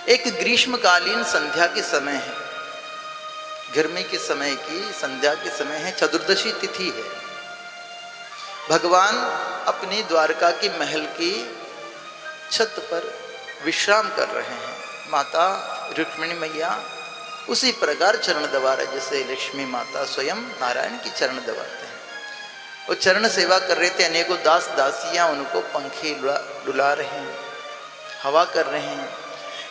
एक ग्रीष्मकालीन संध्या के समय है, गर्मी के समय की संध्या के समय है, चतुर्दशी तिथि है। भगवान अपनी द्वारका की महल की छत पर विश्राम कर रहे हैं। माता रुक्मिणी मैया उसी प्रकार चरण दबा रहे जैसे लक्ष्मी माता स्वयं नारायण की चरण दबाते हैं। वो चरण सेवा कर रहे थे। अनेकों दास दासियां उनको पंखे डुला रहे हैं, हवा कर रहे हैं।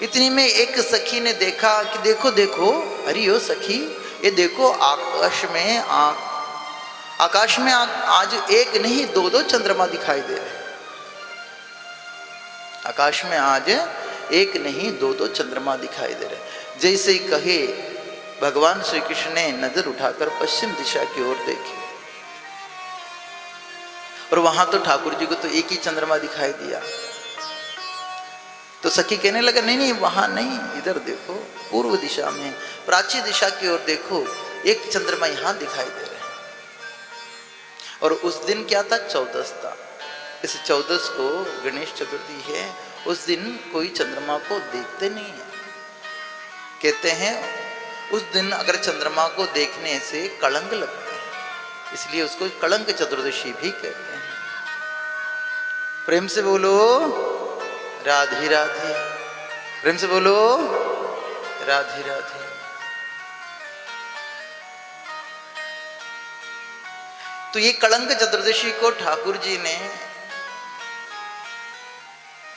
इतनी में एक सखी ने देखा कि देखो देखो, अरे ओ सखी, ये देखो आकाश में आज एक नहीं दो दो चंद्रमा दिखाई दे रहे हैं। आकाश में आज एक नहीं दो दो चंद्रमा दिखाई दे रहे। जैसे ही कहे भगवान श्री कृष्ण ने नजर उठाकर पश्चिम दिशा की ओर देखी और वहां तो ठाकुर जी को तो एक ही चंद्रमा दिखाई दिया। तो सखी कहने लगा नहीं नहीं वहां नहीं, इधर देखो, पूर्व दिशा में प्राची दिशा की ओर देखो, एक चंद्रमा यहां दिखाई दे रहे हैं। और उस दिन क्या था? चौदस था। इस चौदस को गणेश चतुर्थी है। उस दिन कोई चंद्रमा को देखते नहीं है। कहते हैं उस दिन अगर चंद्रमा को देखने से कलंक लगते हैं, इसलिए उसको कलंक चतुर्दशी भी कहते हैं। प्रेम से बोलो राधे राधे, प्रेम से बोलो राधे राधे। तो ये कलंक चतुर्दशी को ठाकुर जी ने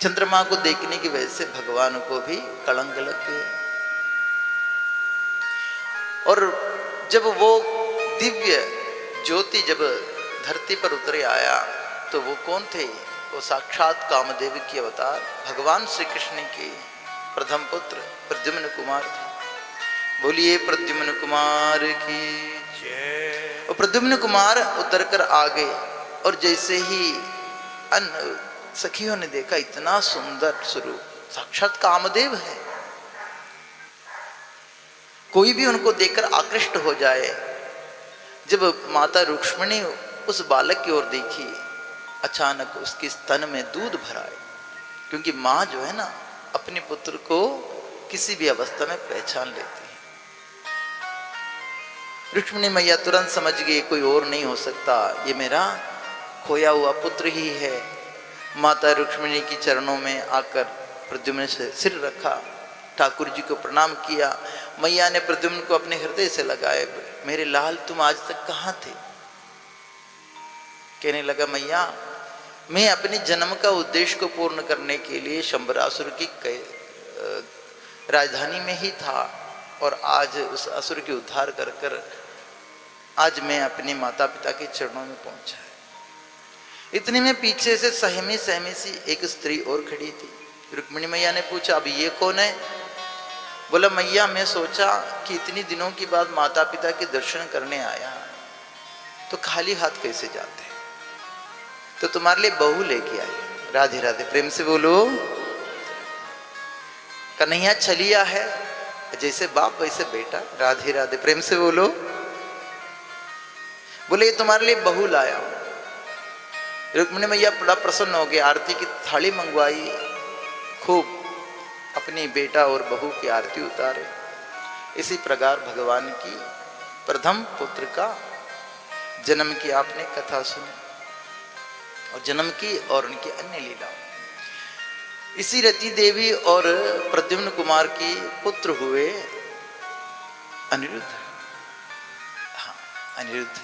चंद्रमा को देखने की वजह से भगवान को भी कलंक लग गए। और जब वो दिव्य ज्योति जब धरती पर उतरे आया तो वो कौन थे? वो साक्षात कामदेव की अवतार भगवान श्री कृष्ण के प्रथम पुत्र प्रद्युम्न कुमार थे। बोलिए प्रद्युम्न कुमार की जय। और प्रद्युम्न कुमार उतर कर आ गए और जैसे ही सखियों ने देखा इतना सुंदर स्वरूप, साक्षात कामदेव है। कोई भी उनको देखकर आकृष्ट हो जाए। जब माता रुक्मिणी उस बालक की ओर देखी, अचानक उसके स्तन में दूध भरा है। क्योंकि माँ जो है ना, अपने पुत्र को किसी भी अवस्था में पहचान लेती है। रुक्मिणी मैया तुरंत समझ गई कोई और नहीं हो सकता, ये मेरा खोया हुआ पुत्र ही है। माता रुक्मिणी की चरणों में आकर प्रद्युम्न से सिर रखा, ठाकुर जी को प्रणाम किया। मैया ने प्रद्युम्न को अपने हृदय से लगाए। मेरे लाल तुम आज तक कहाँ थे? कहने लगा मैया मैं अपने जन्म का उद्देश्य को पूर्ण करने के लिए शंबरासुर की राजधानी में ही था और आज उस असुर के उद्धार कर कर आज मैं अपने माता पिता के चरणों में पहुंचा है। इतने में पीछे से सहमी सहमी सी एक स्त्री और खड़ी थी। रुक्मिणी मैया ने पूछा अब ये कौन है? बोला मैया मैं सोचा कि इतनी दिनों के बाद माता पिता के दर्शन करने आया तो खाली हाथ कैसे जाते हैं, तो तुम्हारे लिए बहू लेके आई। राधे राधे, प्रेम से बोलो। कन्हैया छलिया है, जैसे बाप वैसे बेटा। राधे राधे, प्रेम से बोलो। बोले ये तुम्हारे लिए बहू लाया हूं। रुक्मिणी मैया बड़ा प्रसन्न हो गई, आरती की थाली मंगवाई, खूब अपनी बेटा और बहू की आरती उतारे। इसी प्रकार भगवान की प्रथम पुत्र का जन्म की आपने कथा सुनी और जन्म की और उनकी अन्य लीला। इसी रति देवी और प्रद्युम्न कुमार की पुत्र हुए अनिरुद्ध। हाँ, अनिरुद्ध।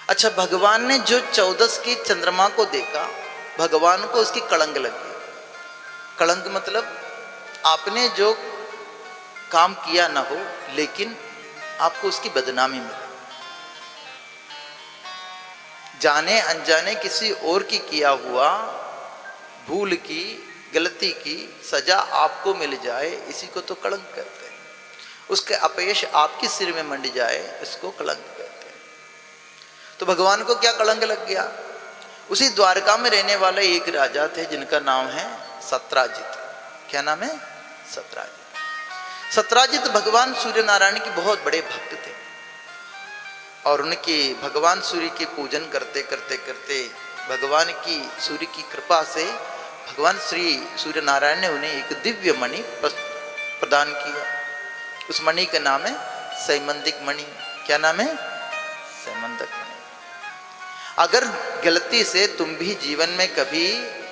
अच्छा, भगवान ने जो 14 की चंद्रमा को देखा, भगवान को उसकी कलंक लग गई। कलंक मतलब आपने जो काम किया ना हो लेकिन आपको उसकी बदनामी मिले। जाने अनजाने किसी और की किया हुआ भूल की, गलती की सजा आपको मिल जाए, इसी को तो कलंक कहते हैं। उसके अपयश आपके सिर में मंड जाए, इसको कलंक कहते हैं। तो भगवान को क्या कलंक लग गया? उसी द्वारका में रहने वाले एक राजा थे जिनका नाम है सत्राजित। क्या नाम है? सत्राजित। सत्राजित भगवान सूर्य नारायण के बहुत बड़े भक्त थे और उनके भगवान सूर्य के पूजन करते करते करते भगवान की सूर्य की कृपा से भगवान श्री सूर्य नारायण ने उन्हें एक दिव्य मणि प्रदान किया। उस मणि का नाम है सैमंतिक मणि। क्या नाम है? सैमंतिक मणि। अगर गलती से तुम भी जीवन में कभी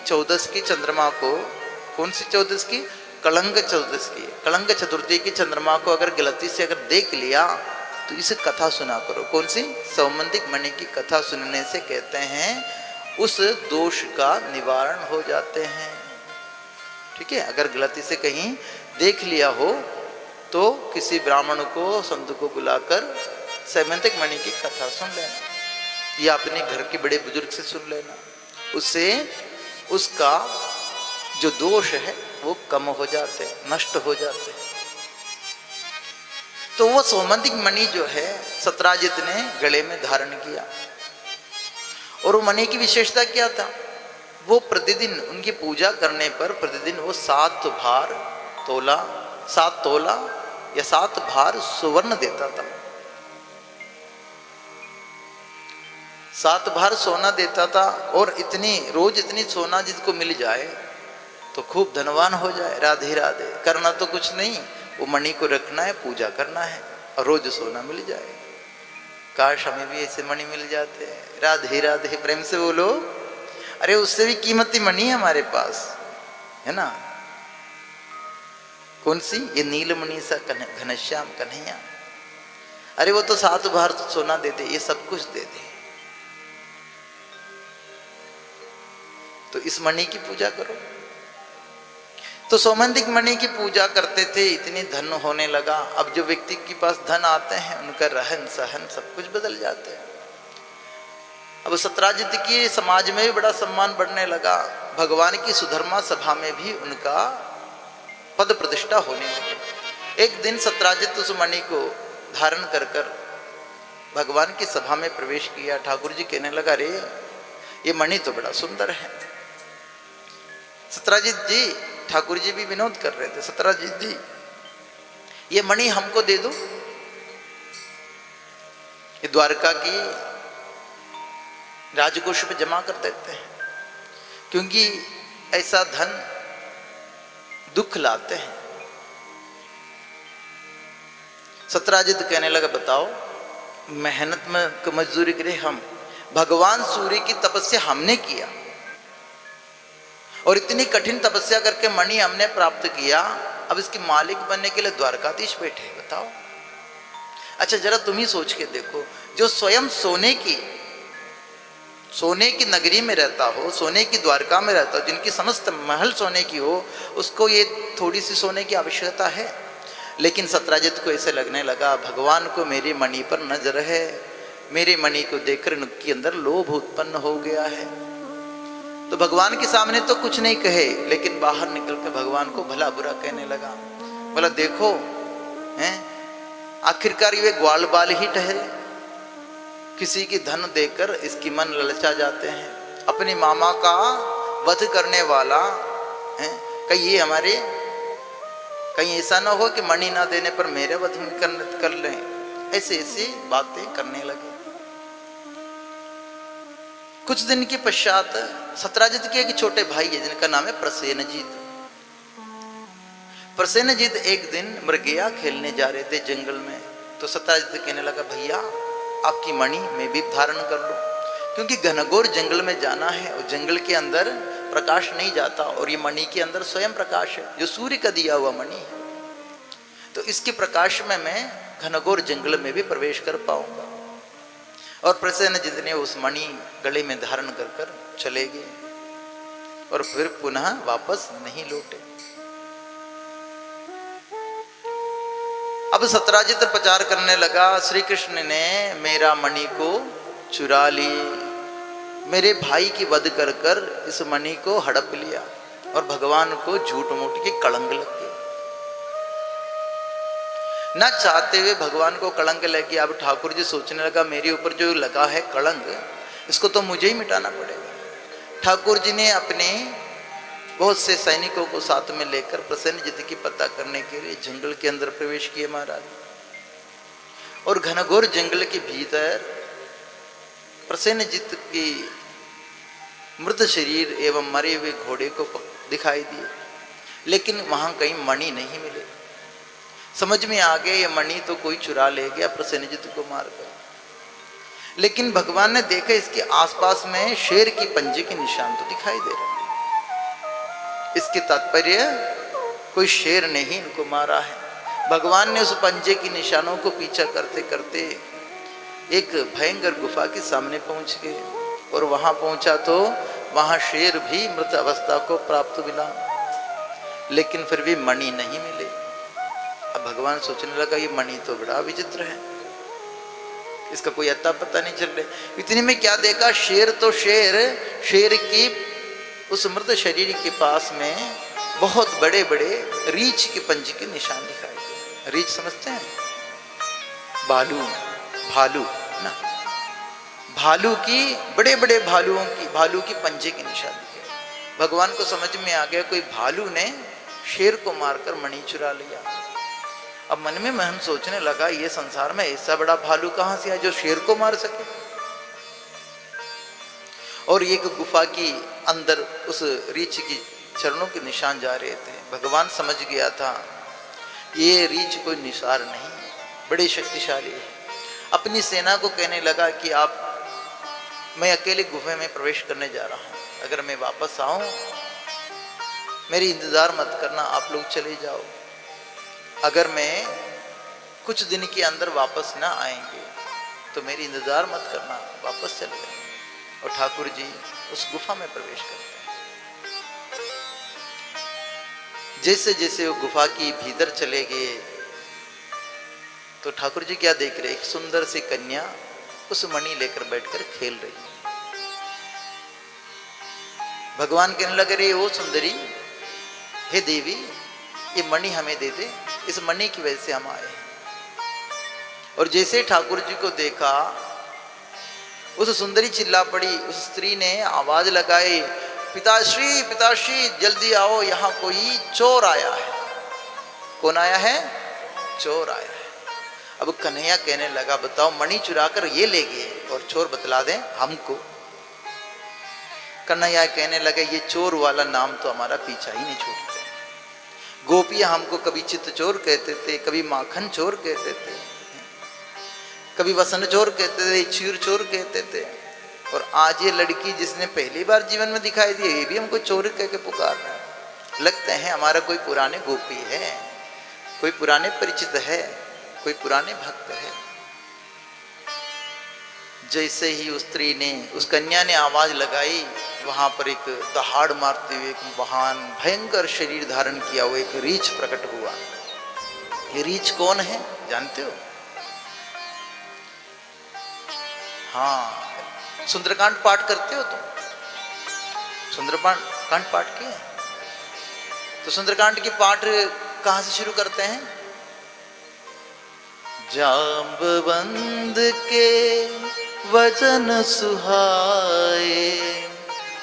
14 की चंद्रमा को, कौन सी 14 की? कलंग 14 की, कलंग चतुर्थी की चंद्रमा को अगर गलती से अगर देख लिया तो इसे कथा सुना करो। कौन सी? सौमंतिक मणि की कथा सुनने से कहते हैं उस दोष का निवारण हो जाते हैं। ठीक है, अगर गलती से कहीं देख लिया हो तो किसी ब्राह्मण को, संत को बुलाकर सैमंतिक मणि की कथा सुन लेना, या अपने घर के बड़े बुजुर्ग से सुन लेना। उससे उसका जो दोष है वो कम हो जाते, नष्ट हो जाते। तो वो सौमंतिक मणि जो है सत्राजित ने गले में धारण किया। और वो मणि की विशेषता क्या था? वो प्रतिदिन उनकी पूजा करने पर प्रतिदिन वो 7 तोला या 7 भार सुवर्ण देता था। 7 भार सोना देता था। और रोज इतनी सोना जिसको मिल जाए तो खूब धनवान हो जाए। राधे राधे। करना तो कुछ नहीं, वो मणि को रखना है, पूजा करना है और रोज सोना मिल जाए। काश हमें भी ऐसे मणि मिल जाते हैं। राधे राधे। प्रेम से बोलो। अरे उससे भी कीमती मणि है हमारे पास, है ना? कौन सी? ये नीलमणि सा घनश्याम कन्हैया। अरे वो तो 7 भार सोना दे दे, ये सब कुछ दे दे। तो इस मणि की पूजा करो। तो सौमंतिक मणि की पूजा करते थे, इतनी धन होने लगा। अब जो व्यक्ति के पास धन आते हैं उनका रहन सहन सब कुछ बदल जाते हैं। अब सत्राजित की समाज में भी बड़ा सम्मान बढ़ने लगा। भगवान की सुधर्मा सभा में भी उनका पद प्रतिष्ठा होने लगी। एक दिन सत्राजित उस मणि को धारण कर कर भगवान की सभा में प्रवेश किया। ठाकुर जी कहने लगा, रे ये मणि तो बड़ा सुंदर है। सत्राजित जी, ठाकुर जी भी विनोद कर रहे थे, सत्राजित जी ये मणि हमको दे दो। ये द्वारका की राजकोष पे जमा कर देते हैं, क्योंकि ऐसा धन दुख लाते हैं। सत्राजित कहने लगा, बताओ मेहनत में मजदूरी करे हम, भगवान सूर्य की तपस्या हमने किया और इतनी कठिन तपस्या करके मणि हमने प्राप्त किया। अब इसके मालिक बनने के लिए द्वारकाधीश बैठे, बताओ। अच्छा जरा तुम ही सोच के देखो, जो स्वयं सोने की नगरी में रहता हो, सोने की द्वारका में रहता हो, जिनकी समस्त महल सोने की हो, उसको ये थोड़ी सी सोने की आवश्यकता है। लेकिन सत्राजित को ऐसे लगने लगा, भगवान को मेरी मणि पर नजर है, मेरी मणि को देखकर उनके अंदर लोभ उत्पन्न हो गया है। तो भगवान के सामने तो कुछ नहीं कहे, लेकिन बाहर निकलकर भगवान को भला बुरा कहने लगा। बोला, देखो हैं, आखिरकार ये ग्वाल बाल ही ठहरे, किसी की धन देकर इसकी मन ललचा जाते हैं। अपनी मामा का वध करने वाला है, कहीं ये हमारे, कहीं ऐसा ना हो कि मणि ना देने पर मेरे वध कर लें। ऐसी ऐसी बातें करने लगे। कुछ दिन के पश्चात सत्राजित के एक छोटे भाई है जिनका नाम है प्रसेनजीत। प्रसेनजीत एक दिन मृगया खेलने जा रहे थे जंगल में। तो सत्राजित कहने लगा, भैया आपकी मणि मैं भी धारण कर लूं, क्योंकि घनघोर जंगल में जाना है और जंगल के अंदर प्रकाश नहीं जाता, और ये मणि के अंदर स्वयं प्रकाश है जो सूर्य का दिया हुआ मणि है। तो इसके प्रकाश में मैं घनघोर जंगल में भी प्रवेश कर पाऊंगा। और प्रसेनजीत ने उस मणि गले में धारण कर कर चले गए और फिर पुनः वापस नहीं लौटे। अब सत्राजित प्रचार करने लगा, श्री कृष्ण ने मेरा मणि को चुरा ली, मेरे भाई की वध कर कर इस मणि को हड़प लिया और भगवान को झूठ मूठ के कलंक लग गए। ना चाहते हुए भगवान को कलंक लग गया। अब ठाकुर जी सोचने लगा, मेरे ऊपर जो लगा है कलंक, इसको तो मुझे ही मिटाना पड़ेगा। ठाकुर जी ने अपने बहुत से सैनिकों को साथ में लेकर प्रसेनजीत की पता करने के लिए जंगल के अंदर प्रवेश किए महाराज। और घनघोर जंगल के भीतर प्रसेनजीत की मृत शरीर एवं मरे हुए घोड़े को दिखाई दिए, लेकिन वहां कहीं मणि नहीं मिले। समझ में आ गया ये मणि तो कोई चुरा ले गया प्रसेनजित को मारकर। लेकिन भगवान ने देखा इसके आसपास में शेर की पंजे के निशान तो दिखाई दे रहे। इसके तात्पर्य कोई शेर ने ही इनको मारा है। भगवान ने उस पंजे के निशानों को पीछा करते करते एक भयंकर गुफा के सामने पहुंच गए, और वहां पहुंचा तो वहां शेर भी मृत अवस्था को प्राप्त मिला, लेकिन फिर भी मणि नहीं मिले। अब भगवान सोचने लगा ये मणि तो बड़ा विचित्र है, इसका कोई अता पता नहीं चल रहा। इतने में क्या देखा, शेर तो शेर की उस मृत शरीर के पास में बहुत बड़े बड़े रीछ के पंजे के निशान दिखाई दे। रीछ समझते हैं? भालू ना, भालू की बड़े बड़े भालू की पंजे के निशान दिखे। भगवान को समझ में आ गया कोई भालू ने शेर को मारकर मणि चुरा लिया। अब मन में महन सोचने लगा ये संसार में ऐसा बड़ा भालू कहां से आया जो शेर को मार सके। और एक गुफा की अंदर उस रीछ की चरणों के निशान जा रहे थे। भगवान समझ गया था ये रीछ कोई निसार नहीं, बड़े शक्तिशाली है। अपनी सेना को कहने लगा कि आप, मैं अकेले गुफे में प्रवेश करने जा रहा हूं, अगर मैं वापस आऊं मेरी इंतजार मत करना, आप लोग चले जाओ। अगर मैं कुछ दिन के अंदर वापस ना आएंगे तो मेरी इंतजार मत करना, वापस चले जाओ। और ठाकुर जी उस गुफा में प्रवेश करते हैं। जैसे जैसे वो गुफा की भीतर चले गए तो ठाकुर जी क्या देख रहे, एक सुंदर सी कन्या उस मणि लेकर बैठकर खेल रही है। भगवान कहने लगे रे ओ सुंदरी, हे देवी ये मणि हमें दे दे, इस मणि की वजह से हम आए हैं। और जैसे ठाकुर जी को देखा उस सुंदरी चिल्ला पड़ी। उस स्त्री ने आवाज लगाई, पिताश्री पिताश्री जल्दी आओ, यहाँ कोई चोर आया है। कौन आया है? चोर आया है। अब कन्हैया कहने लगा बताओ मणि चुरा कर ये ले गए और चोर बतला दें हमको। कन्हैया कहने लगे ये चोर वाला नाम तो हमारा पीछा ही नहीं छोड़ते। गोपियां हमको कभी चित्त चोर कहते थे, कभी माखन चोर कहते थे, कभी वसन चोर कहते थे, चीर चोर कहते थे, और आज ये लड़की जिसने पहली बार जीवन में दिखाई दी ये भी हमको चोर कह के पुकार रहा है। लगता है हमारा कोई पुराने गोपी है, कोई पुराने परिचित है, कोई पुराने भक्त है। जैसे ही उस स्त्री ने, उस कन्या ने आवाज लगाई, वहां पर एक दहाड़ मारते हुए एक महान भयंकर शरीर धारण किया हुआ एक रीछ प्रकट हुआ। ये रीछ कौन है जानते हो? हाँ, सुंदरकांड पाठ करते हो तुम? सुंदरकांड पाठ किए? तो सुंदरकांड की पाठ कहां से शुरू करते हैं? जाम्बवंत के वचन सुहाए,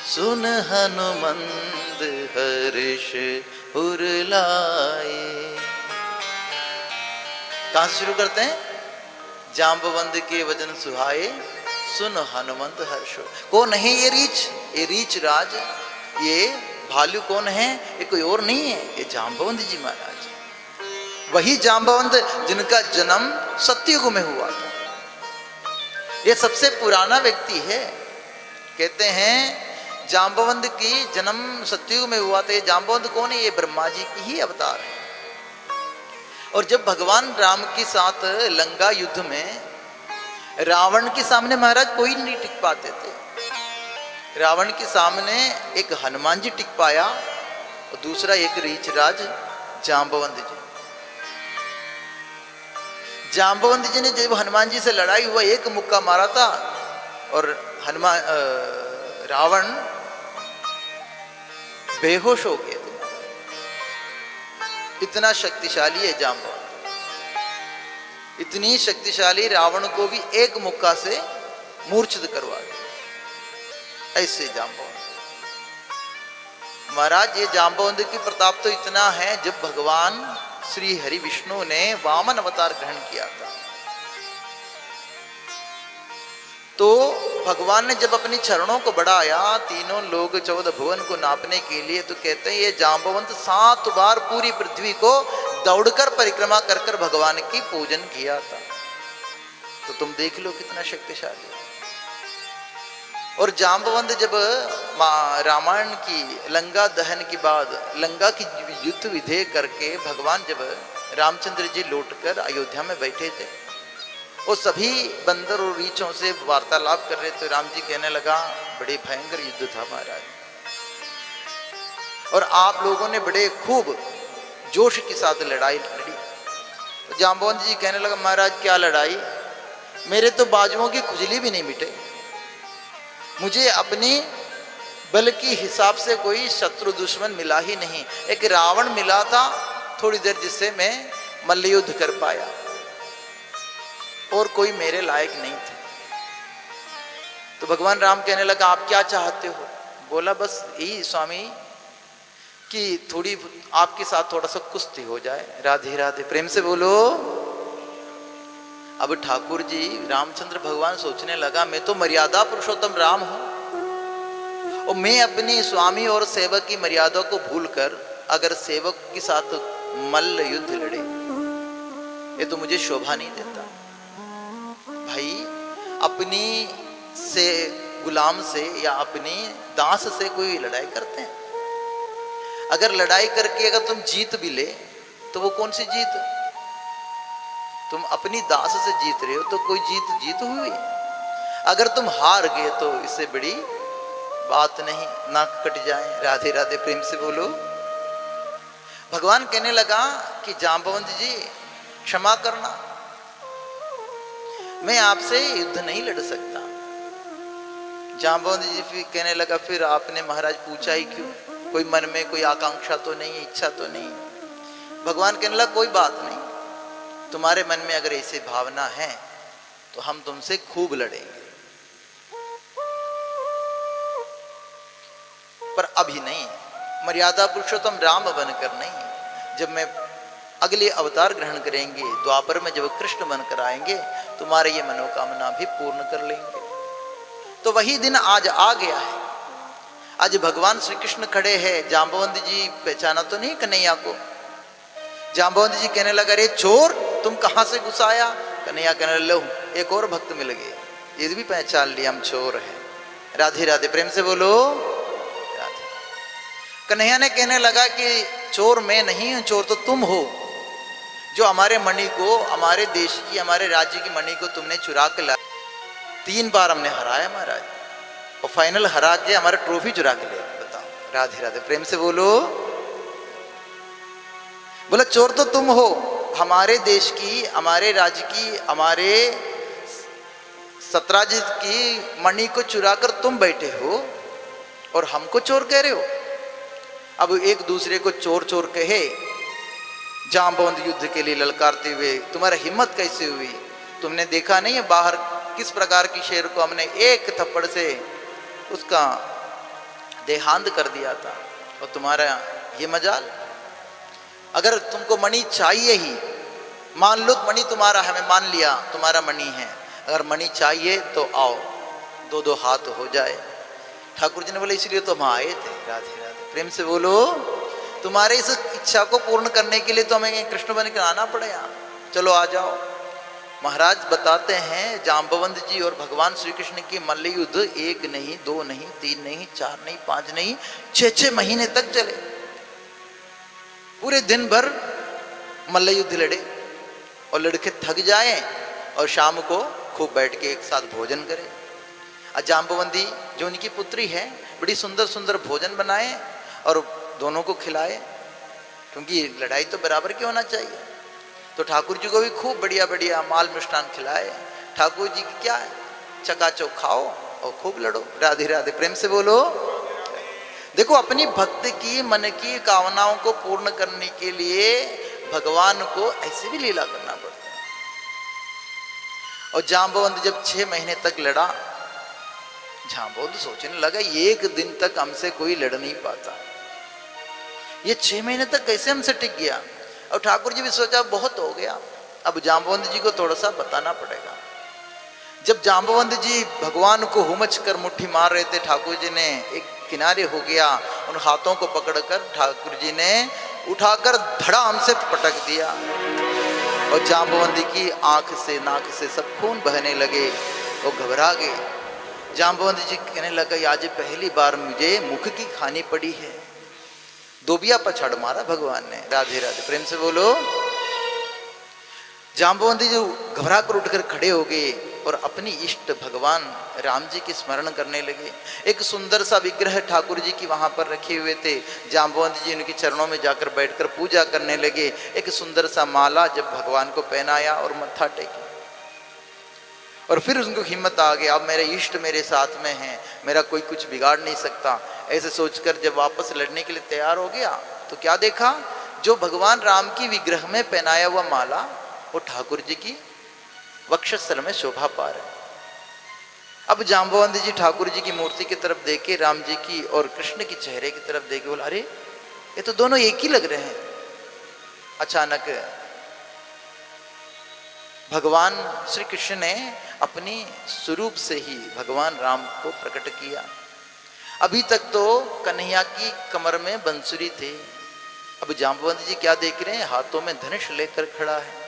सुन हनुमंत हर्ष उरलाए। कहां से शुरू करते हैं? जाम्बवंत के वचन सुहाए, सुन हनुमंत हर्ष। कौन है ये रीछ? ये रीछ राज, ये भालू कौन है? ये कोई और नहीं है, ये जाम्बवंत जी महाराज। वही जाम्बवंत जिनका जन्म सतयुग में हुआ था। ये सबसे पुराना व्यक्ति है। कहते हैं जाम्बवंत की जन्म सतयुग में हुआ था। ये जाम्बवंत कौन है? ये ब्रह्मा जी की ही अवतार है। और जब भगवान राम के साथ लंका युद्ध में रावण के सामने महाराज कोई नहीं टिक पाते थे। रावण के सामने एक हनुमान जी टिक पाया और दूसरा एक रीछराज जाम्बवंत जी। जाम्बवंत जी ने जब हनुमान जी से लड़ाई हुआ एक मुक्का मारा था और रावण बेहोश हो गए थे। इतना शक्तिशाली है जाम्बवंत। इतनी शक्तिशाली रावण को भी एक मुक्का से मूर्छित करवा दिया। ऐसे जाम्बवंत महाराज। ये जाम्बवंत की प्रताप तो इतना है, जब भगवान श्री हरि विष्णु ने वामन अवतार ग्रहण किया था तो भगवान ने जब अपनी चरणों को बढ़ाया, तीनों लोग 14 भुवन को नापने के लिए, तो कहते हैं ये जांबवंत 7 बार पूरी पृथ्वी को दौड़कर परिक्रमा कर कर भगवान की पूजन किया था। तो तुम देख लो कितना शक्तिशाली। और जांबवंत जब रामायण की लंका दहन के बाद लंका की युद्ध विधेय करके भगवान जब रामचंद्र जी लौटकर अयोध्या में बैठे थे, वो सभी बंदर और रीछों से वार्तालाप कर रहे थे। राम जी कहने लगा बड़े भयंकर युद्ध था महाराज, और आप लोगों ने बड़े खूब जोश के साथ लड़ाई लड़ी। तो जांबवंत जी कहने लगा महाराज क्या लड़ाई, मेरे तो बाजुओं की खुजली भी नहीं मिटे, मुझे अपनी बल की हिसाब से कोई शत्रु दुश्मन मिला ही नहीं। एक रावण मिला था थोड़ी देर, जिससे मैं मल्ल युद्ध कर पाया, और कोई मेरे लायक नहीं थे। तो भगवान राम कहने लगा आप क्या चाहते हो? बोला बस यही स्वामी कि थोड़ी आपके साथ थोड़ा सा कुश्ती हो जाए। राधे राधे, प्रेम से बोलो। अब ठाकुर जी रामचंद्र भगवान सोचने लगा मैं तो मर्यादा पुरुषोत्तम राम हूं, और मैं अपनी स्वामी और सेवक की मर्यादा को भूलकर अगर सेवक के साथ मल्ल युद्ध लड़े, ये तो मुझे शोभा नहीं देता। भाई अपनी से गुलाम से या अपनी दास से कोई लड़ाई करते हैं? अगर लड़ाई करके अगर तुम जीत भी ले तो वो कौन सी जीत? तुम अपनी दास से जीत रहे हो तो कोई जीत हुई। अगर तुम हार गए तो इससे बड़ी बात नहीं, नाक कट जाए। राधे राधे, प्रेम से बोलो। भगवान कहने लगा कि जांबवंत जी क्षमा करना, मैं आपसे युद्ध नहीं लड़ सकता। जांबवंत जी फिर कहने लगा फिर आपने महाराज पूछा ही क्यों? कोई मन में कोई आकांक्षा तो नहीं, इच्छा तो नहीं? भगवान कहने लगा कोई बात नहीं, तुम्हारे मन में अगर ऐसी भावना है तो हम तुमसे खूब लड़ेंगे, पर अभी नहीं, मर्यादा पुरुषोत्तम राम बनकर नहीं। जब मैं अगले अवतार ग्रहण करेंगे, द्वापर में जब कृष्ण बनकर आएंगे, तुम्हारे ये मनोकामना भी पूर्ण कर लेंगे। तो वही दिन आज आ गया है। आज भगवान श्री कृष्ण खड़े हैं। जांबवंत जी पहचाना तो नहीं कन्हैया को? जांबवंत जी कहने लगा अरे चोर तुम कहां से घुस आया? कन्हैया कहने लो एक और भक्त मिल गए, ये भी पहचान लिया हम चोर हैं। राधे राधे, प्रेम से बोलो राधे। कन्हैया ने कहने लगा कि चोर मैं नहीं हूं, चोर तो तुम हो, जो हमारे मणि को, हमारे देश की, हमारे राज्य की मणि को तुमने चुरा के लाया। 3 बार हमने हराया महाराज, और फाइनल हरा के हमारा ट्रॉफी चुरा के ले गए। बताओ, राधे राधे, प्रेम से बोलो। बोला चोर तो तुम हो, हमारे देश की, हमारे राज्य की, हमारे सत्राजित की मणि को चुराकर तुम बैठे हो और हमको चोर कह रहे हो। अब एक दूसरे को चोर चोर कहे, जांबवंत युद्ध के लिए ललकारते हुए, तुम्हारा हिम्मत कैसे हुई? तुमने देखा नहीं है बाहर किस प्रकार की शेर को हमने एक थप्पड़ से उसका देहांत कर दिया था, और तुम्हारा ये मजाल। अगर तुमको मणि चाहिए ही, मान लो मणि तुम्हारा है, मैं मान लिया तुम्हारा मणि है, अगर मणि चाहिए तो आओ, 2-2 हाथ हो जाए। ठाकुर जी ने बोले इसलिए तो हम आए थे। राधे राधे, प्रेम से बोलो। तुम्हारे इस इच्छा को पूर्ण करने के लिए तो हमें कृष्ण बन के आना पड़ेगा। चलो आ जाओ। महाराज बताते हैं जांबवंत जी और भगवान श्री कृष्ण की मल्ल युद्ध 1 नहीं, 2 नहीं, 3 नहीं, 4 नहीं, 5 नहीं, 6 महीने तक चले। पूरे दिन भर मल्ल युद्ध लड़े, और लड़के थक जाए और शाम को खूब बैठ के एक साथ भोजन करें। जांबवंती जो उनकी पुत्री है, बड़ी सुंदर सुंदर भोजन बनाए और दोनों को खिलाए, क्योंकि लड़ाई तो बराबर की होना चाहिए। तो ठाकुर जी को भी खूब बढ़िया बढ़िया माल मिष्ठान खिलाए। ठाकुर जी की क्या है, चकाचौक खाओ और खूब लड़ो। राधे राधे, प्रेम से बोलो। देखो, अपनी भक्त की मन की कामनाओं को पूर्ण करने के लिए भगवान को ऐसे भी लीला करना पड़ता है। और जांबवंत जब 6 महीने तक लड़ा, जांबवंत सोचने लगा 1 दिन तक हमसे कोई लड़ नहीं पाता, ये 6 महीने तक कैसे हमसे टिक गया। और ठाकुर जी भी सोचा बहुत हो गया, अब जांबवंत जी को थोड़ा सा बताना पड़ेगा। जब जाम्बवंत जी भगवान को हुमच कर मुट्ठी मार रहे थे, ठाकुर जी ने एक किनारे हो गया, उन हाथों को पकड़कर ठाकुर जी ने उठाकर धड़ाम से पटक दिया और जाम्बवंत की आंख से नाक से सब खून बहने लगे। वो घबरा गए। जाम्बवंत जी कहने लगा, आज पहली बार मुझे मुख की खानी पड़ी है। दोबिया पर छड़ मारा भगवान ने। राधे राधे, प्रेम से बोलो। जाम्बवंत जी घबरा कर उठकर खड़े हो गए और अपनी इष्ट भगवान राम जी की स्मरण करने लगे। एक सुंदर सा विग्रह ठाकुर जी की वहां पर रखे हुए थे। जाम्बवंत जी उनके चरणों में जाकर बैठकर पूजा करने लगे। एक सुंदर सा माला जब भगवान को पहनाया और मत्था टेकी, और फिर उनको हिम्मत आ गई, अब मेरे इष्ट मेरे साथ में हैं, मेरा कोई कुछ बिगाड़ नहीं सकता। ऐसे सोचकर जब वापस लड़ने के लिए तैयार हो गया तो क्या देखा, जो भगवान राम की विग्रह में पहनाया हुआ माला वो ठाकुर जी की वक्षस्थल में शोभा पा रहे। अब जाम्बवंत जी ठाकुर जी की मूर्ति की तरफ देखे, राम जी की और कृष्ण की चेहरे की तरफ देखे, बोला अरे ये तो दोनों एक ही लग रहे हैं। अचानक भगवान श्री कृष्ण ने अपनी स्वरूप से ही भगवान राम को प्रकट किया। अभी तक तो कन्हैया की कमर में बंसुरी थे, अब जाम्बवंत जी क्या देख रहे हैं, हाथों में धनुष लेकर खड़ा है।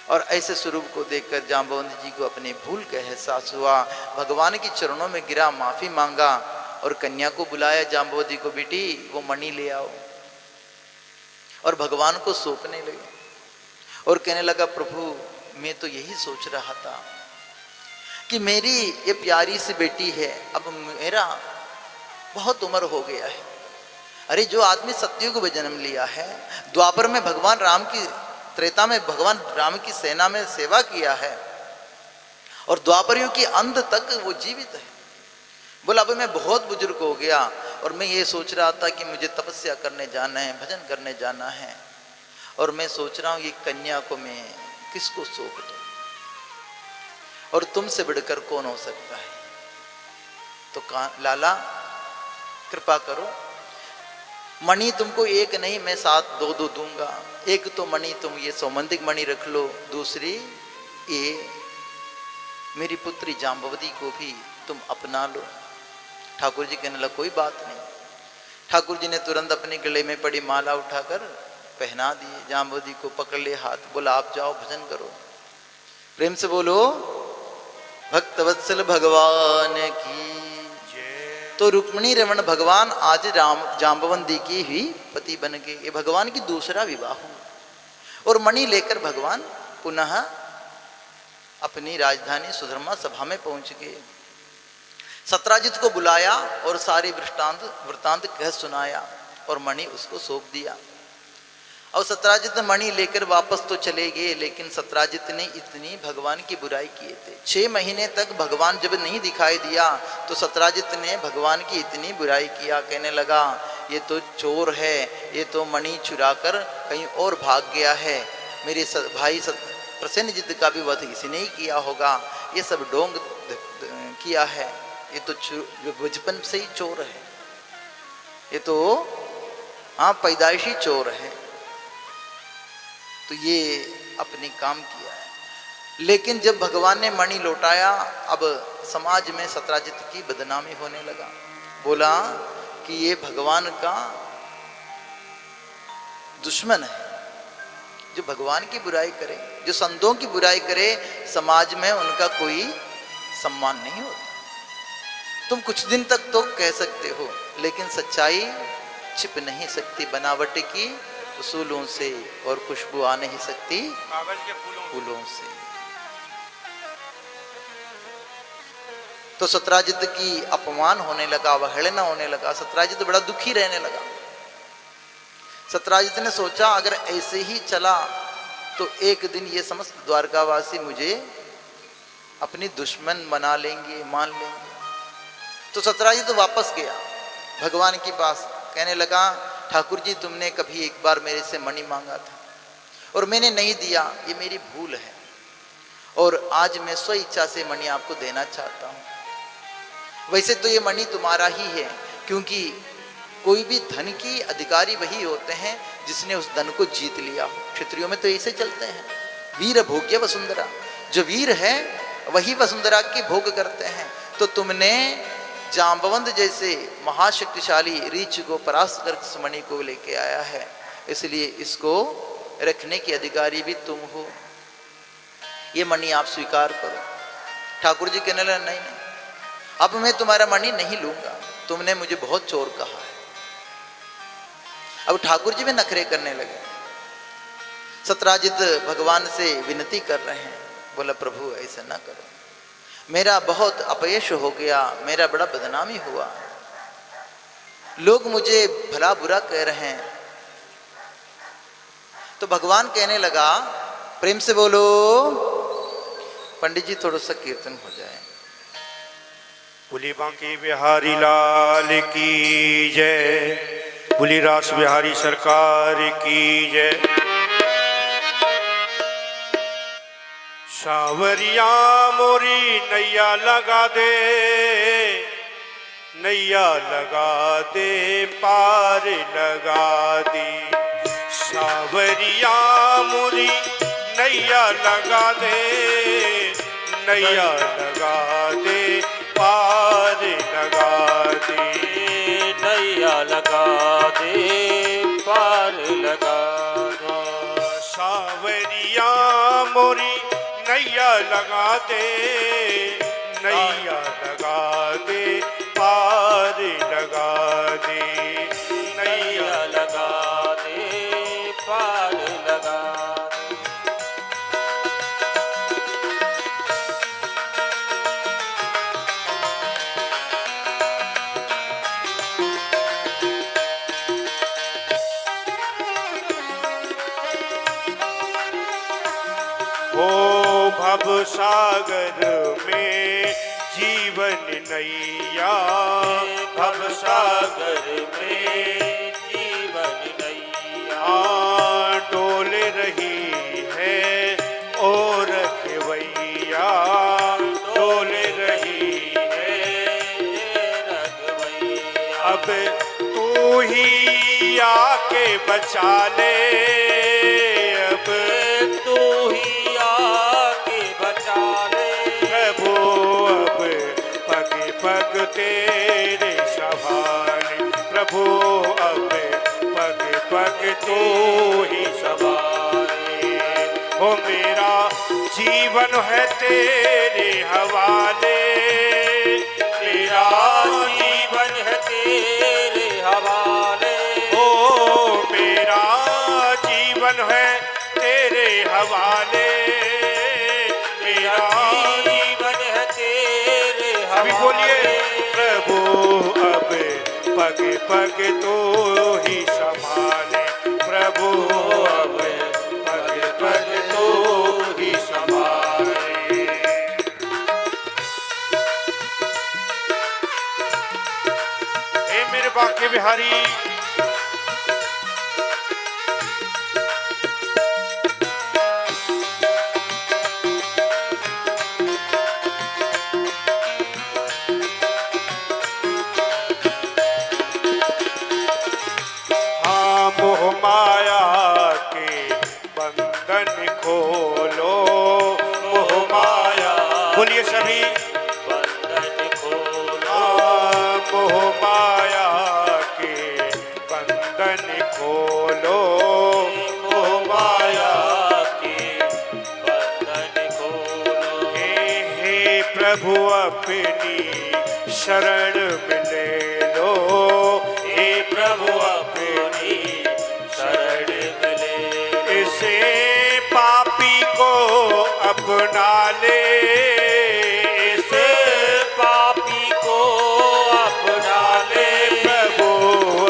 और ऐसे स्वरूप को देखकर जाम्बवंत जी को अपनी भूल का एहसास हुआ। भगवान के चरणों में गिरा, माफी मांगा और कन्या को बुलाया जाम्बवंत जी को, बेटी वो मणि ले आओ। और भगवान को सौंपने लगे और कहने लगा, प्रभु मैं तो यही सोच रहा था कि मेरी ये प्यारी सी बेटी है, अब मेरा बहुत उम्र हो गया है। अरे जो आदमी सतयुग में जन्म लिया है, द्वापर में भगवान राम की, त्रेता में भगवान राम की सेना में सेवा किया है और द्वापर युग के अंत तक वो जीवित है, बोला अब मैं बहुत बुजुर्ग हो गया और मैं ये सोच रहा था कि मुझे तपस्या करने जाना है, भजन करने जाना है, और मैं सोच रहा हूँ ये कन्या को मैं किसको सौंप दूं, और तुमसे बढ़कर कौन हो सकता है। तो लाला कृपा करो, मणि तुमको एक नहीं मैं 7 दो दूंगा। एक तो मणि तुम ये सौमंदिक मणि रख लो, दूसरी ये मेरी पुत्री जाम्बवती को भी तुम अपना लो। ठाकुर जी कहने लगा कोई बात नहीं। ठाकुर जी ने तुरंत अपने गले में पड़ी माला उठाकर पहना दिए, जाम्बवती को पकड़ ले हाथ, बोला आप जाओ भजन करो। प्रेम से बोलो भक्तवत्सल भगवान की। तो रुक्मिणी रमण भगवान आज जाम्बवंती की ही पति बन गए। ये भगवान की दूसरा विवाह हुआ और मणि लेकर भगवान पुनः अपनी राजधानी सुधर्मा सभा में पहुंच गए। सत्राजित को बुलाया और सारी वृतांत कह सुनाया और मणि उसको सौंप दिया। और सत्राजित मणि लेकर वापस तो चले गए, लेकिन सत्राजित ने इतनी भगवान की बुराई किए थे। 6 महीने तक भगवान जब नहीं दिखाई दिया तो सत्राजित ने भगवान की इतनी बुराई किया, कहने लगा ये तो चोर है, ये तो मणि चुराकर कहीं और भाग गया है, मेरे भाई प्रसेनजित का भी वध किसी ने ही किया होगा, ये सब ढोंग किया है, ये तो बचपन से ही चोर है, ये तो हाँ पैदाइशी चोर है। तो ये अपने काम किया है। लेकिन जब भगवान ने मणि लौटाया, अब समाज में सत्राजित की बदनामी होने लगा। बोला कि ये भगवान का दुश्मन है, जो भगवान की बुराई करे, जो संतों की बुराई करे, समाज में उनका कोई सम्मान नहीं होता। तुम कुछ दिन तक तो कह सकते हो, लेकिन सच्चाई छिप नहीं सकती बनावट की उसूलों से, और खुशबू आ नहीं सकती कागज के फूलों से। तो सत्राजित की अपमान होने लगा, अवहेलना होने लगा, सत्राजित बड़ा दुखी रहने लगा। सत्राजित ने सोचा अगर ऐसे ही चला तो एक दिन ये समस्त द्वारकावासी मुझे अपनी दुश्मन बना लेंगे, मान लेंगे। तो सत्राजित वापस गया भगवान के पास, कहने लगा ठाकुर जी तुमने कभी एक बार मेरे से मणि मांगा था और मैंने नहीं दिया, ये मेरी भूल है, और आज मैं स्व इच्छा से मणि आपको देना चाहता हूँ। वैसे तो ये मणि तुम्हारा ही है, क्योंकि कोई भी धन की अधिकारी वही होते हैं जिसने उस धन को जीत लिया हो। क्षत्रियों में तो ऐसे चलते हैं, वीर भोग्य वसुंधरा, जो वीर है वही वसुंधरा की भोग करते हैं। तो तुमने जांबवंत जैसे महाशक्तिशाली रीछ को परास्त कर इस मणि को लेके आया है, इसलिए इसको रखने के अधिकारी भी तुम हो, ये मणि आप स्वीकार करो। ठाकुर जी कहने लगे नहीं नहीं, अब मैं तुम्हारा मणि नहीं लूंगा, तुमने मुझे बहुत चोर कहा है। अब ठाकुर जी भी नखरे करने लगे। सत्राजित भगवान से विनती कर रहे हैं, बोला प्रभु ऐसा ना करो, मेरा बहुत अपयश हो गया, मेरा बड़ा बदनामी हुआ, लोग मुझे भला बुरा कह रहे हैं। तो भगवान कहने लगा, प्रेम से बोलो पंडित जी, थोड़ा सा कीर्तन हो जाए। बोली बांके बिहारी लाल की जय, बोली रास बिहारी सरकार की जय। सावरिया मोरी नैया लगा दे, नैया लगा दे पार लगा दी। सावरिया मोरी नैया लगा दे, नैया लगा दे पार लगा दे। नैया लगा दे पार लगा दे। सावरिया मोरी नैया लगा दे, नैया लगा दे पार लगा दे। नैया लगा दे पार लगा दे। ओ भव सागर में जीवन नैया, भव सागर में जीवन नैया डोल रही है और रखवैया, डोल रही है रघुवैया। अब तू ही आके बचा ले, अब तू ही आके बचा ले। प्रभु अब पग पग तेरे सवारे, प्रभु अब पग पग तू ही सवारे। हो मेरा जीवन है तेरे हवाले, मेरा जीवन है तेरे हवाले। ओ मेरा जीवन है तेरे हवाले, मेरा जीवन है तेरे हवाले। अभी बोलिए, प्रभु अब पग पग तो ही संभाले, प्रभु अब पग पग तो ही संभाले। हे मेरे बांके बिहारी, मोह माया के बंधन खोलो, मोह माया, बोलिए सभी, बंधन खोलो। मोह माया के बंधन खोलो, मोह माया के बंधन खोलो। हे प्रभु अपनी शरण में ले लो, हे प्रभु अपनी शरण में ले। इसे पापी को अपना ले, इसे पापी को अपना ले। प्रभु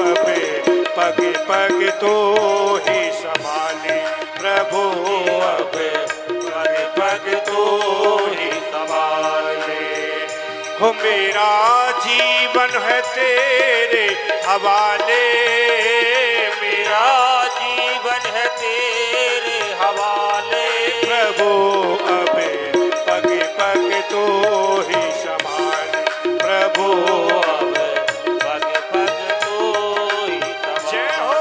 अब पग पग तो ही संभाले, प्रभु अब पग पग तो ही संभाले। हो मेरा जीवन है तेरे हवाले, मेरा जीवन है तेरे हवाले। प्रभु अब पग पग तो ही संभाले, प्रभु अब पग पग तो ही जय संभाले। हो।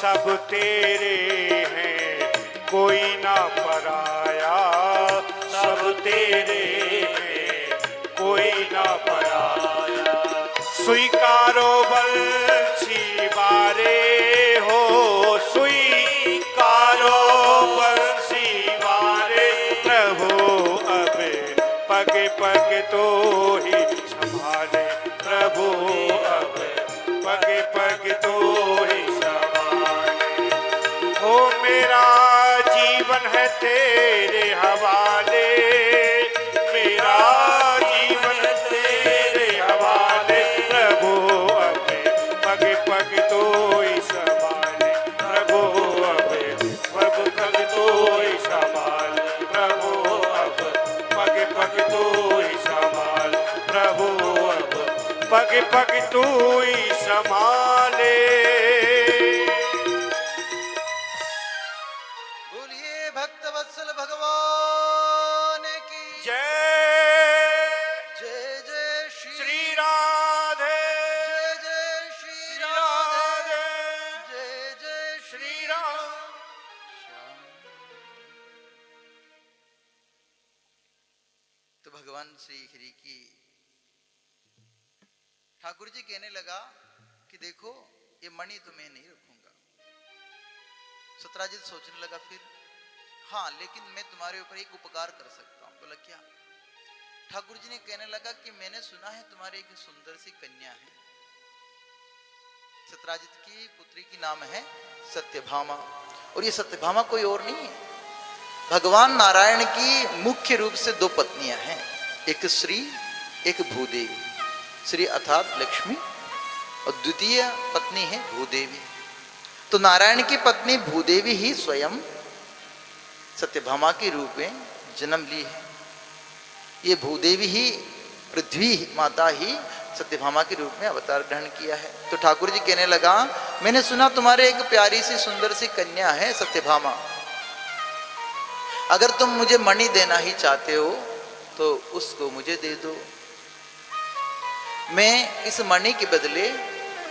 सब तेरे हैं कोई ना पराया, सब तेरे हैं कोई ना पराया। स्वीकारो बंसी बारे हो, स्वीकारो बंसी बारे प्रभु अब पग पग तो ही संभाले, प्रभु अब पग पग तो ही संभाले। ओ मेरा जीवन है तेरे हवाले, मेरा जीवन तेरे हवाले, प्रभु अब पग पग तो ही संभाले, प्रभु अब पग पग तो ही संभाले, प्रभु अब पग पग तो ही संभाल, प्रभु अब पग पग तो ही संभाले। बोलिए भक्त वत्सल भगवान की जय जय जय श्री राधे, जय जय श्री राधे, जय जय श्री राम। तो भगवान श्री हरि की ठाकुर जी कहने लगा कि देखो ये मणि तो मैं नहीं रखूंगा। सत्राजित सोचने लगा फिर, हाँ लेकिन मैं तुम्हारे ऊपर एक उपकार कर सकता हूं। बोला क्या? ठाकुर जी ने कहने लगा कि मैंने सुना है तुम्हारी एक सुंदर सी कन्या है। सत्राजित की पुत्री की नाम है सत्यभामा, और ये सत्यभामा कोई और नहीं है, भगवान नारायण की मुख्य रूप से दो पत्नियां हैं, एक श्री एक भूदेवी। श्री अर्थात लक्ष्मी और द्वितीय पत्नी है भूदेवी। तो नारायण की पत्नी भूदेवी ही स्वयं सत्यभामा के रूप में जन्म ली है। ये भूदेवी ही, पृथ्वी माता ही सत्यभामा के रूप में अवतार ग्रहण किया है। तो ठाकुर जी कहने लगा, मैंने सुना तुम्हारे एक प्यारी सी सुंदर सी कन्या है सत्यभामा, अगर तुम मुझे मणि देना ही चाहते हो तो उसको मुझे दे दो। मैं इस मणि के बदले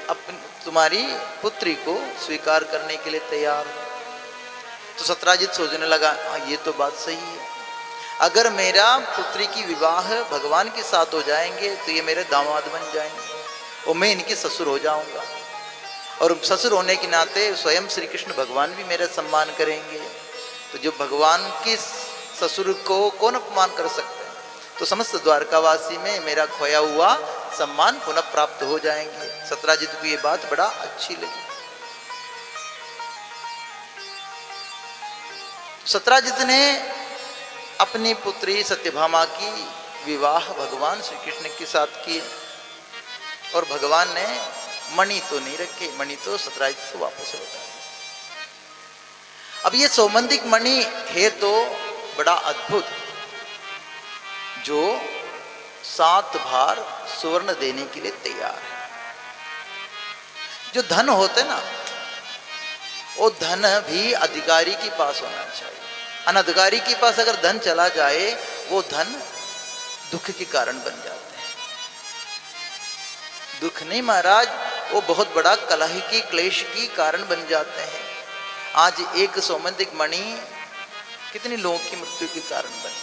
अपनी तुम्हारी पुत्री को स्वीकार करने के लिए तैयार हूं। तो सत्राजित सोचने लगा, हाँ ये तो बात सही है, अगर मेरा पुत्री की विवाह भगवान के साथ हो जाएंगे तो ये मेरे दामाद बन जाएंगे और मैं इनके ससुर हो जाऊंगा, और ससुर होने के नाते स्वयं श्री कृष्ण भगवान भी मेरा सम्मान करेंगे। तो जो भगवान के ससुर को कौन अपमान कर सकता है? तो समस्त द्वारकावासी में मेरा खोया हुआ सम्मान पुनः प्राप्त हो जाएंगे। सत्राजित को ये बात बड़ा अच्छी लगी। सत्राजित ने अपनी पुत्री सत्यभामा की विवाह भगवान श्री कृष्ण के साथ की, और भगवान ने मणि तो नहीं रखे, मणि तो सत्राजित को वापस लौटा। अब ये सौमंदिक मणि है तो बड़ा अद्भुत, जो 7 भार स्वर्ण देने के लिए तैयार है। जो धन होते ना, वो धन भी अधिकारी के पास होना चाहिए। अनधिकारी के पास अगर धन चला जाए, वो धन दुख के कारण बन जाते हैं। दुख नहीं महाराज, वो बहुत बड़ा कलह की क्लेश की कारण बन जाते हैं। आज एक सौमंदिक मणि कितनी लोगों की मृत्यु के कारण बनी।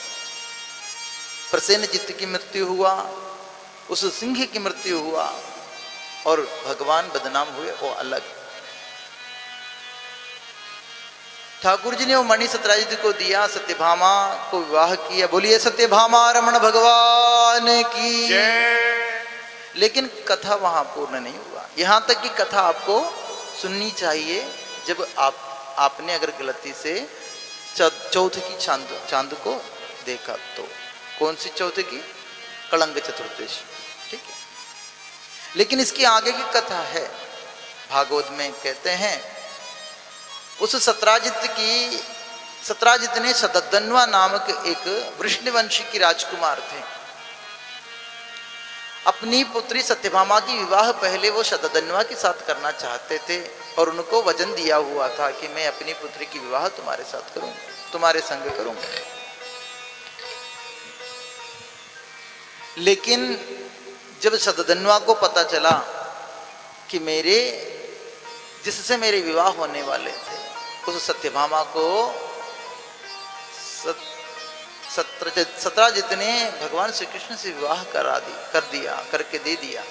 प्रसेनजित की मृत्यु हुआ, उस सिंह की मृत्यु हुआ, और भगवान बदनाम हुए, वो अलग। ठाकुर जी ने वो मणि सत्राजित को दिया, सत्यभामा को विवाह किया। बोलिए सत्यभामा रमण भगवान की जय। लेकिन कथा वहां पूर्ण नहीं हुआ। यहां तक कि कथा आपको सुननी चाहिए जब आपने अगर गलती से चौथ की चांद को देखा तो। कौन सी चौथ की? कलंग चतुर्दशी, ठीक है। लेकिन इसकी आगे की कथा है, भागवत में कहते हैं उस सत्राजित ने शतधन्वा नामक एक वृष्णिवंशी की राजकुमार थे। अपनी पुत्री सत्यभामा की विवाह पहले वो शतधन्वा के साथ करना चाहते थे, और उनको वचन दिया हुआ था कि मैं अपनी पुत्री की विवाह तुम्हारे साथ करूंगा, तुम्हारे संग करूंगा। लेकिन जब शतधन्वा को पता चला कि मेरे जिससे मेरे विवाह होने वाले थे, उस सत्यभामा को सत्राजित ने भगवान श्री कृष्ण से विवाह करके दे दिया।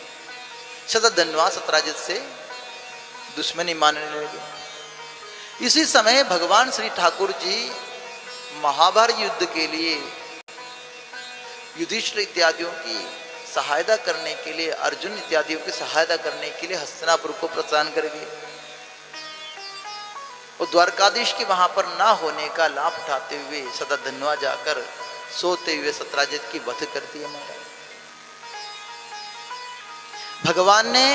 शतधन्वा सत्राजित से दुश्मनी मानने लगे। इसी समय भगवान श्री ठाकुर जी महाभारत युद्ध के लिए युधिष्ठिर इत्यादियों की सहायता करने के लिए, अर्जुन इत्यादियों की सहायता करने के लिए हस्तिनापुर को प्रस्थान कर गए। और द्वारकाधीश के वहां पर ना होने का लाभ उठाते हुए शतधन्वा जाकर सोते हुए सत्राजित की वध कर दिया। महाराज भगवान ने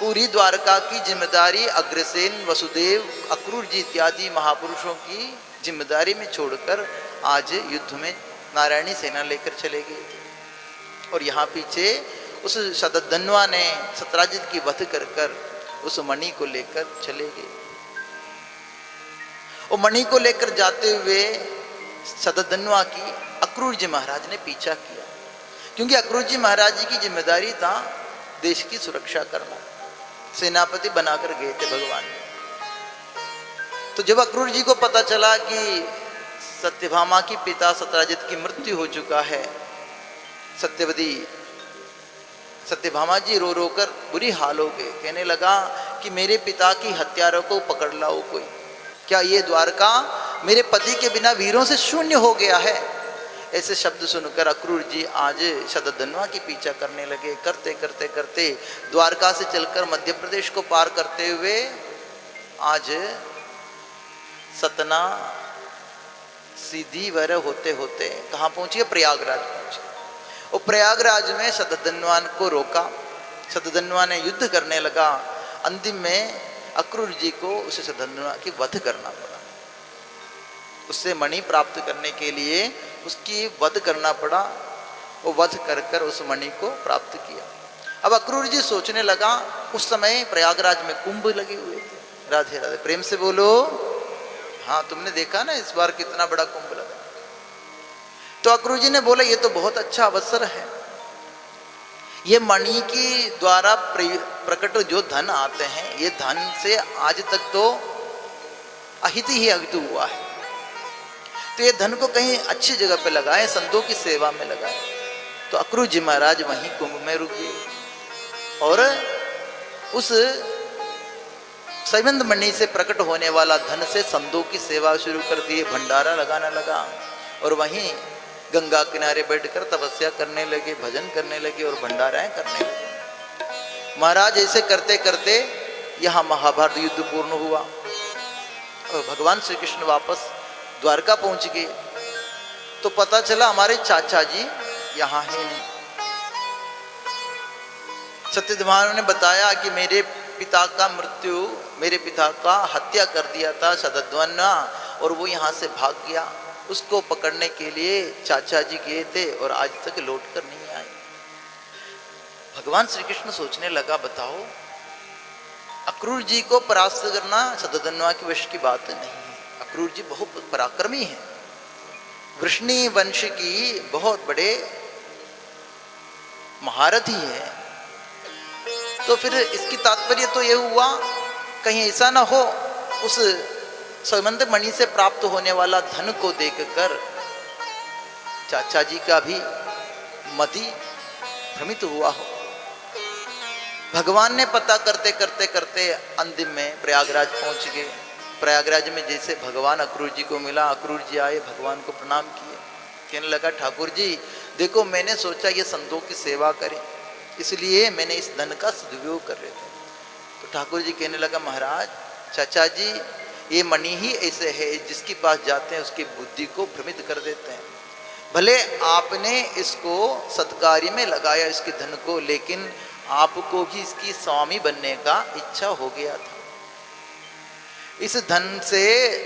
पूरी द्वारका की जिम्मेदारी अग्रसेन, वसुदेव, अक्रूर जी इत्यादि महापुरुषों की जिम्मेदारी में छोड़कर आज युद्ध में नारायणी सेना लेकर चले गए थे। और यहाँ पीछे उस शतधन्वा ने सत्राजित की वध कर उस मणि को लेकर चले गए। वो मणि को लेकर जाते हुए शतधन्वा की अक्रूर जी महाराज ने पीछा किया, क्योंकि अक्रूर जी महाराज जी की जिम्मेदारी था देश की सुरक्षा करना, सेनापति बनाकर गए थे भगवान। तो जब अक्रूर जी को पता चला कि सत्यभामा की पिता सत्राजित की मृत्यु हो चुका है, सत्यवती सत्यभामा जी रो रो कर बुरी हाल हो गए, कहने लगा कि मेरे पिता की हत्यारों को पकड़ लाओ कोई, क्या ये द्वारका मेरे पति के बिना वीरों से शून्य हो गया है। ऐसे शब्द सुनकर अक्रूर जी आज शतधन्वा की पीछा करने लगे। करते करते करते द्वारका से चलकर मध्य प्रदेश को पार करते हुए आज सतना सीधी वर होते होते कहाँ पहुंचे? प्रयागराज पहुंचे। और प्रयागराज में शतधन्वा को रोका। शतधन्वा ने युद्ध करने लगा। अंतिम में अक्रूर जी को उस शतधन्वा की वध करना पड़ा। उससे मणि प्राप्त करने के लिए उसकी वध करना पड़ा। वो वध कर उस मणि को प्राप्त किया। अब अक्रूर जी सोचने लगा, उस समय प्रयागराज में कुंभ लगे हुए थे। राधे राधे, प्रेम से बोलो। हाँ, तुमने देखा ना इस बार कितना बड़ा कुंभ लगा। तो अक्रूर जी ने बोला, ये तो बहुत अच्छा अवसर है। ये मणि की द्वारा प्रकट जो धन आते हैं, ये धन से आज तक तो अहित ही अहित हुआ है। तो ये धन को कहीं अच्छी जगह पे लगाएं, संतों की सेवा में लगाएं। तो अक्रूर जी महाराज वहीं कुंभ में रुक गए और उस संबंध मणि से प्रकट होने वाला धन से संतों की सेवा शुरू कर दिए। भंडारा लगाना लगा और वहीं गंगा किनारे बैठकर तपस्या करने लगे, भजन करने लगे और भंडाराएं करने लगे। महाराज ऐसे करते करते यहाँ महाभारत युद्ध पूर्ण हुआ और भगवान श्री कृष्ण वापस द्वारका पहुंच गए। तो पता चला हमारे चाचा जी यहाँ हैं। सत्यधन्वा ने बताया कि मेरे पिता का हत्या कर दिया था शतधन्वा और वो यहाँ से भाग गया। उसको पकड़ने के लिए चाचा जी गए थे और आज तक लौट कर नहीं आए। भगवान श्री कृष्ण सोचने लगा, बताओ अक्रूर जी को परास्त करना शतधन्वा के वश की बात नहीं है। अक्रूर जी बहुत पराक्रमी हैं, वृष्णि वंश की बहुत बड़े महारथी है। तो फिर इसकी तात्पर्य तो यह हुआ, कहीं ऐसा ना हो उस संबंध मणि से प्राप्त होने वाला धन को देखकर चाचा जी का भी मति भ्रमित हुआ हो। भगवान ने पता करते करते करते अंतिम में प्रयागराज पहुंच गए। प्रयागराज में जैसे भगवान अक्रूर जी को मिला, अक्रूर जी आए, भगवान को प्रणाम किए। कहने लगा, ठाकुर जी देखो, मैंने सोचा ये संतों की सेवा करें, इसलिए मैंने इस धन का सदुपयोग कर रहे थे। तो ठाकुर जी कहने लगा, महाराज चाचा जी ये मणि ही ऐसे है, जिसके पास जाते हैं उसकी बुद्धि को भ्रमित कर देते हैं। भले आपने इसको सत्कार्य में लगाया इसके धन को, लेकिन आपको भी इसकी स्वामी बनने का इच्छा हो गया था। इस धन से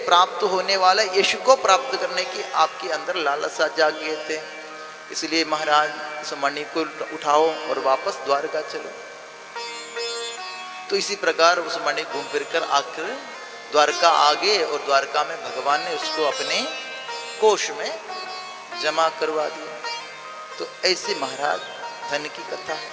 प्राप्त होने वाला यश को प्राप्त करने की आपके अंदर लालसा जाग गए थे। इसलिए महाराज इस मणि को उठाओ और वापस द्वारका चलो। तो इसी प्रकार उस मणि घूम फिर कर आकर द्वारका आ गए और द्वारका में भगवान ने उसको अपने कोष में जमा करवा दिया। तो ऐसे महाराज धन की कथा है।